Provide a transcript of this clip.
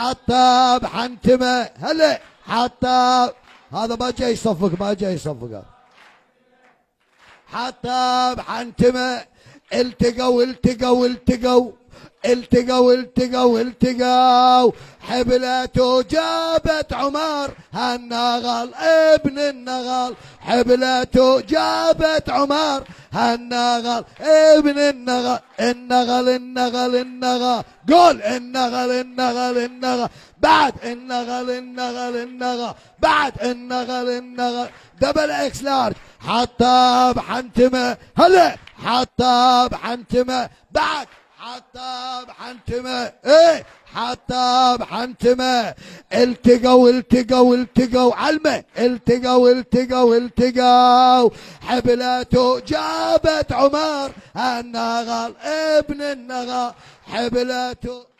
حتى بحنتمه هلا حتى هذا ما جاي يصفق ما جاي يصفق حتى بحنتمه التقوا التقوا التقوا التقوا التقوا التقوا حبلته جابت عمر هالنغل ابن النغل حبلته جابت عمر هالنغل ابن النغل النغل النغل النغل قول النغل النغل النغل بعد النغل النغل النغل بعد النغل النغل دبل اكس لارج حتى بحنتمه هلا حتى بحنتمه بعد حتى بحنتمه ايه حتى بحنتمه التقوا التقوا التقوا علمه التقوا التقوا التقوا حبلته جابت عمر النغل ابن النغل حبلته